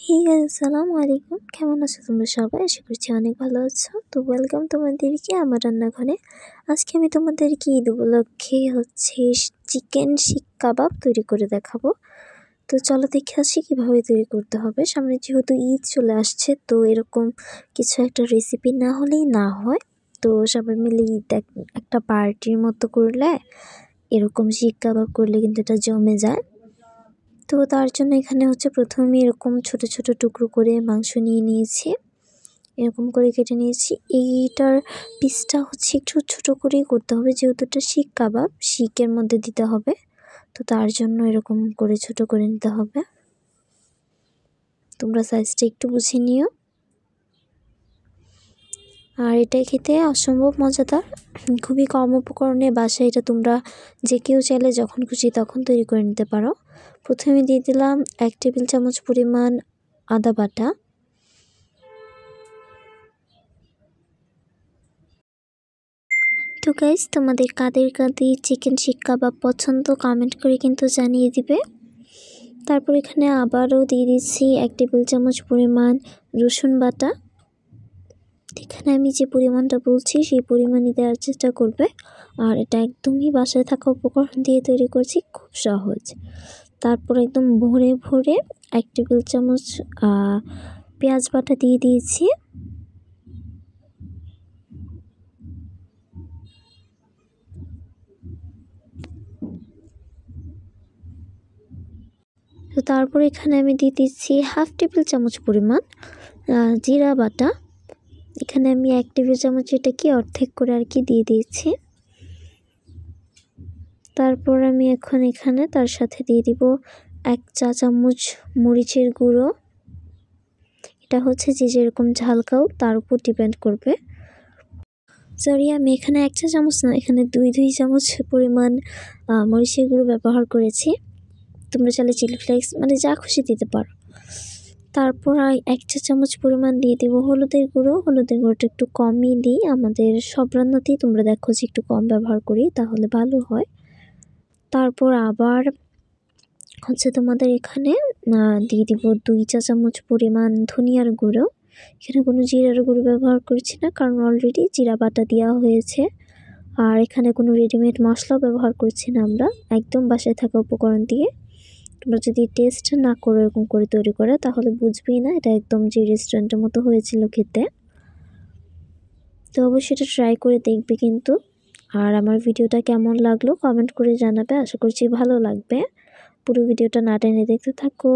Hey guys, আসসালামু আলাইকুম। কেমন আছো তোমরা সবাই? আশা করছি অনেক ভালো আছো। তো ওয়েলকাম তোমাদেরকে আমার রান্নাঘরে। আজকে আমি তোমাদেরকে ঈদ উপলক্ষে চিকেন শিক কাবাব তৈরি করে দেখাবো। তো চলো দেখে আসি কীভাবে তৈরি করতে হবে। সামনে যেহেতু ঈদ চলে আসছে, তো এরকম কিছু একটা রেসিপি না হলেই না হয়। তো সবাই মিলে ঈদ একটা পার্টির মতো করলে, এরকম শিক কাবাব করলে কিন্তু এটা জমে যায়। তো তার জন্য এখানে প্রথমে এরকম ছোট ছোট টুকরো করে মাংস নিয়ে নিয়েছি, এরকম করে কেটে নিয়েছি। এইটার পিসটা একটু ছোট করেই করতে হবে, যেহেতু এটা শিক কাবাব, শিকের মধ্যে দিতে হবে। তো তার জন্য এরকম করে ছোট করে নিতে হবে। তোমরা সাইজটা একটু বুঝে নিও। আর এটা খেতে অসম্ভব মজাদার, খুবই কম উপকরণে বাসায় এটা তোমরা যে কেউ চাইলে যখন খুশি তখন তৈরি করে নিতে পারো। প্রথমে দিয়ে দিলাম 1 টেবিল চামচ পরিমাণ আদা বাটা। তো গাইস, তোমাদের কাদের কাদের চিকেন শিক কাবাব পছন্দ কমেন্ট করে কিন্তু জানিয়ে দিবে। তারপর এখানে আবারও দিয়ে দিচ্ছি 1 টেবিল চামচ পরিমাণ রসুন বাটা। এখানে আমি যে পরিমাণটা বলছি সেই পরিমাণই দেওয়ার চেষ্টা করবে। আর এটা একদমই বাসায় থাকা উপকরণ দিয়ে তৈরি করছি, খুব সহজ। তারপর একদম ভরে ভরে 1 টেবিল চামচ পেঁয়াজ বাটা দিয়ে দিয়েছি। তো তারপর এখানে আমি দিয়ে দিচ্ছি 1/2 টেবিল চামচ পরিমাণ জিরা বাটা। এখানে আমি 1 টেবিল চামচ এটাকে অর্ধেক করে আর কি দিয়ে দিয়েছি। তারপর আমি এখানে তার সাথে দিয়ে দিব 1 চা চামচ মরিচের গুঁড়ো। এটা যে যেরকম ঝাল খাও তার উপর ডিপেন্ড করবে। সরি, আমি এখানে 1 চা চামচ না, এখানে 2 চামচ পরিমাণ মরিচের গুঁড়ো ব্যবহার করেছি। তোমরা চাইলে চিলি ফ্লেক্স মানে যা খুশি দিতে পারো। তারপর 1 চা চামচ পরিমাণ দিয়ে দেবো হলুদের গুঁড়ো। হলুদের গুঁড়োটা একটু কমই দিই, আমাদের সব রান্নাতেই তোমরা দেখো যে একটু কম ব্যবহার করি, তাহলে ভালো হয়। তারপর আবার তোমাদের এখানে দিয়ে দিব 2 চা চামচ পরিমাণ ধনিয়ার গুঁড়ো। এখানে কোনো জিরার গুঁড়ো ব্যবহার করছি না, কারণ অলরেডি জিরা বাটা দেওয়া হয়েছে। আর এখানে কোনো রেডিমেড মশলাও ব্যবহার করছি না, আমরা একদম বাসায় থাকা উপকরণ দিয়ে। তোমরা যদি টেস্ট না করো এরকম করে তৈরি করে, তাহলে বুঝবেই না এটা একদম যে রেস্টুরেন্টের মতো হয়েছিল খেতে। তো অবশ্যই এটা ট্রাই করে দেখবে কিন্তু। আর আমার ভিডিওটা কেমন লাগলো কমেন্ট করে জানাবে, আশা করছি ভালো লাগবে। পুরো ভিডিওটা না টেনে দেখতে থাকো।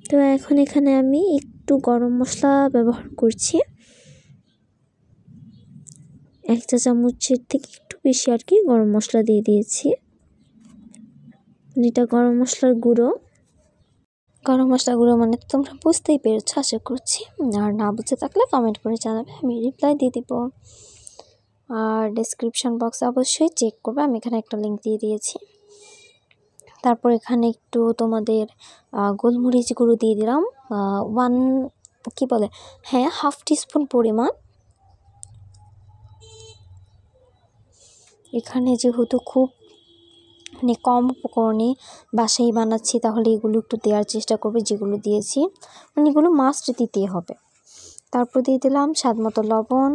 তো এখন এখানে আমি একটু গরম মশলা ব্যবহার করছি, 1 চা চামচের থেকে একটু বেশি আর কি গরম মশলা দিয়ে দিয়েছি। এটা গরম মশলার গুঁড়ো। গরম মশলা গুঁড়ো মানে তোমরা বুঝতেই পেরেছো আশা করছি। আর না বুঝে থাকলে কমেন্ট করে জানাবে, আমি রিপ্লাই দিয়ে দিব। আর ডেসক্রিপশন বক্সে অবশ্যই চেক করবে, আমি এখানে একটা লিঙ্ক দিয়ে দিয়েছি। তারপর এখানে একটু তোমাদের গোলমরিচ গুঁড়ো দিয়ে দিলাম 1/2 টিস্পুন পরিমাণ। এখানে যেহেতু খুব কম উপকরণে বাসায় বানাচ্ছি, তাহলে এগুলো একটু দেওয়ার চেষ্টা করবে, যেগুলো দিয়েছি এগুলো মাস্ট দিতে হবে। তারপর দিয়ে দিলাম স্বাদ মতো লবণ।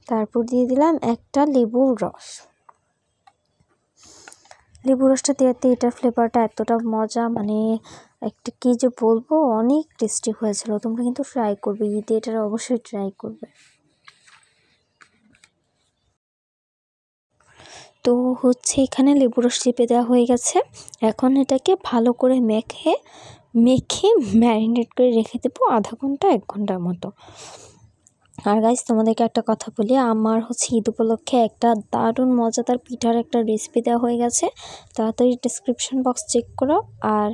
তারপর দিয়ে দিলাম একটা লেবুর রস। লেবুর রসটা দেওয়াতে এটার ফ্লেভারটা এতটা মজা, একটা কী যে বলবো, অনেক টেস্টি হয়েছিল। তোমরা কিন্তু ট্রাই করবে, ঈদে এটা অবশ্যই ট্রাই করবে। তো এখানে লেবু রস চিপে দেওয়া হয়ে গেছে। এখন এটাকে ভালো করে মেখে ম্যারিনেট করে রেখে দেবো আধা ঘন্টা 1 ঘন্টার মতো। আর গাইস, তোমাদেরকে একটা কথা বলি, আমার ঈদ উপলক্ষে একটা দারুণ মজাদার পিঠার একটা রেসিপি দেওয়া হয়ে গেছে। তাড়াতাড়ি ডেসক্রিপশন বক্স চেক করো। আর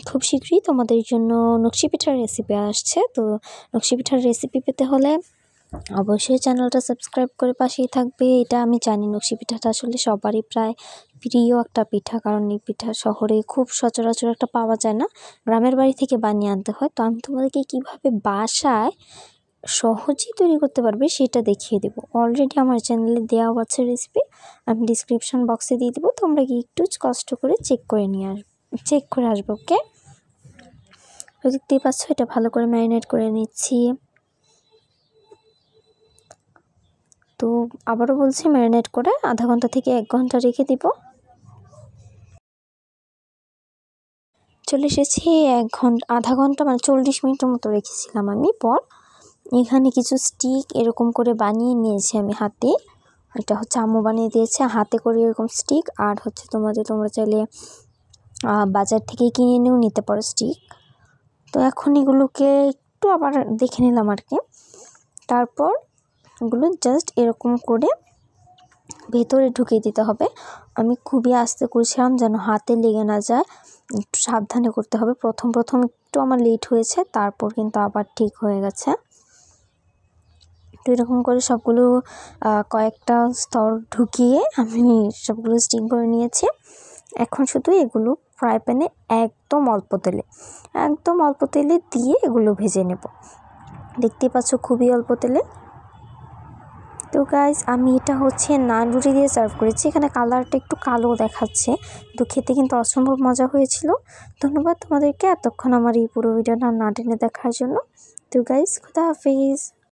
খুব শীঘ্রই তোমাদের জন্য নকশি পিঠার রেসিপি আসছে। তো নকশি পিঠার রেসিপি পেতে হলে অবশ্যই চ্যানেলটা সাবস্ক্রাইব করে পাশেই থাকবে। এটা আমি জানি নকশি পিঠাটা আসলে সবারই প্রায় প্রিয় একটা পিঠা, কারণ এই পিঠা শহরে খুব সচরাচর একটা পাওয়া যায় না, গ্রামের বাড়ি থেকে বানিয়ে আনতে হয়। তো আমি তোমাদেরকে কীভাবে বাসায় সহজেই তৈরি করতে পারবে সেটা দেখিয়ে দেবো। অলরেডি আমার চ্যানেলে দেওয়া আছে রেসিপি, আমি ডিসক্রিপশন বক্সে দিয়ে দেবো, তোমরা কি একটু কষ্ট করে চেক করে আসবো। ওকে, দেখতেই পাচ্ছ এটা ভালো করে ম্যারিনেট করে নিচ্ছি। তো আবারও বলছি, ম্যারিনেট করে আধা ঘন্টা থেকে 1 ঘন্টা রেখে দিব। চলে এসেছি আধা ঘন্টা মানে 40 মিনিটের মতো রেখেছিলাম আমি। পর এখানে কিছু স্টিক এরকম করে বানিয়ে নিয়েছি আমি হাতে। এটা হচ্ছে আম্মু বানিয়ে দিয়েছে হাতে করে এরকম স্টিক। আর হচ্ছে তোমরা চাইলে বাজার থেকে কিনে নিয়েও নিতে পারো স্টিক। তো এখন এগুলোকে একটু আবার দেখে নিলাম আর কি। তারপর এগুলো জাস্ট এরকম করে ভেতরে ঢুকিয়ে দিতে হবে। আমি খুবই আস্তে করছিলাম যেন হাতে লেগে না যায়, একটু সাবধানে করতে হবে। প্রথম একটু আমার লেট হয়েছে, তারপর কিন্তু আবার ঠিক হয়ে গেছে। তো এরকম করে সবগুলো কয়েকটা স্তর ঢুকিয়ে আমি সবগুলো স্টিক করে নিয়েছি। এখন শুধু এগুলো ফ্রাই প্যানে একদম অল্প তেলে দিয়ে এগুলো ভেজে নেব। দেখতেই পাচ্ছ খুবই অল্প তেলে। তো গাইস, আমি এটা হচ্ছে নান রুটি দিয়ে সার্ভ করেছি। এখানে কালারটা একটু কালো দেখাচ্ছে, তো খেতে কিন্তু অসম্ভব মজা হয়েছিল। ধন্যবাদ তোমাদেরকে এতক্ষণ আমার এই পুরো ভিডিওটা না টেনে দেখার জন্য। তো গাইস, খুদা হাফেজ।